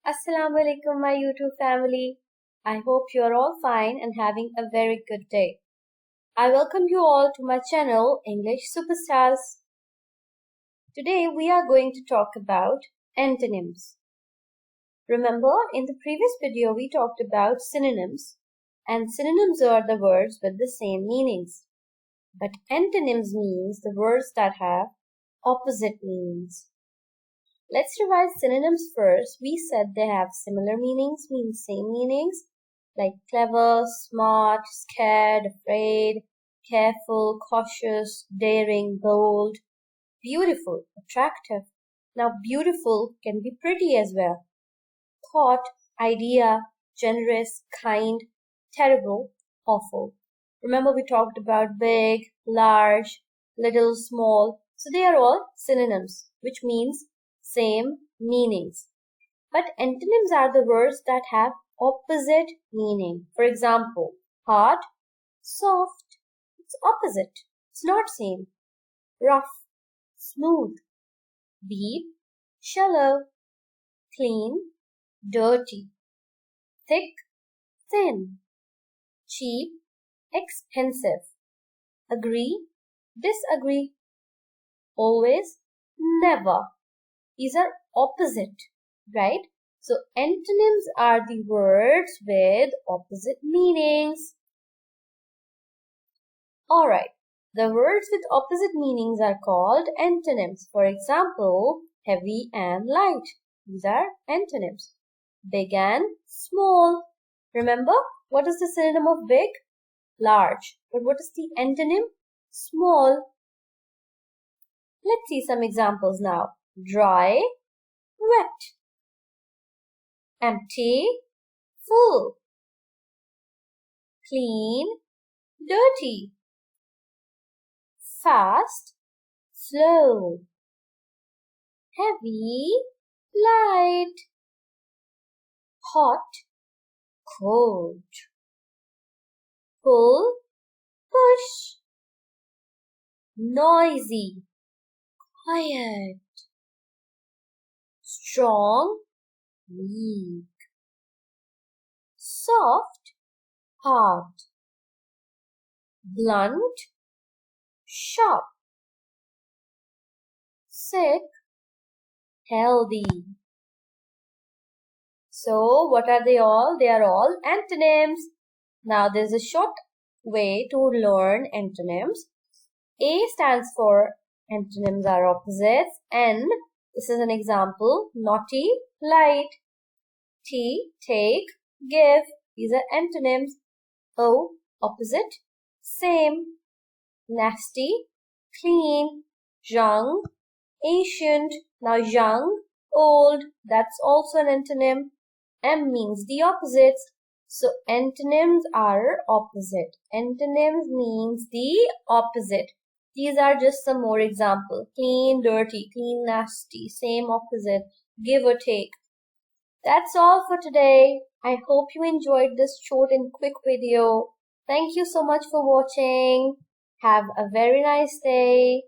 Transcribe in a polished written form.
Assalamu alaikum, my YouTube family. I hope you're all fine and having a very good day. I welcome you all to my channel, English Superstars. Today we are going to talk about antonyms. Remember, in the previous video we talked about synonyms, and synonyms are the words with the same meanings. But antonyms means the words that have opposite meanings. Let's revise synonyms first. We said they have similar meanings, means same meanings, like clever, smart, scared, afraid, careful, cautious, daring, bold, beautiful, attractive. Now, beautiful can be pretty as well. Thought, idea, generous, kind, terrible, awful. Remember we talked about big, large, little, small. So they are all synonyms, which means same meanings. But antonyms are the words that have opposite meaning. For example, hard, soft, it's opposite. It's not same. Rough, smooth. Deep, shallow. Clean, dirty. Thick, thin. Cheap, expensive. Agree, disagree. Always, never. These are opposite, right? So antonyms are the words with opposite meanings. Alright, the words with opposite meanings are called antonyms. For example, heavy and light. These are antonyms. Big and small. Remember, what is the synonym of big? Large. But what is the antonym? Small. Let's see some examples now. Dry, wet. Empty, full. Clean, dirty. Fast, slow. Heavy, light. Hot, cold. Pull, push. Noisy, quiet. Strong, weak. Soft, hard. Blunt, sharp. Sick, healthy. So, what are they all? They are all antonyms. Now, there's a short way to learn antonyms. A stands for antonyms are opposites. N, this is an example, naughty, light. T, take, give. These are antonyms. O, opposite, same. Nasty, clean. Young, ancient. Now young, old, that's also an antonym. M means the opposites. So antonyms are opposite. Antonyms means the opposite. These are just some more examples. Clean, dirty, clean, nasty, same, opposite, give or take. That's all for today. I hope you enjoyed this short and quick video. Thank you so much for watching. Have a very nice day.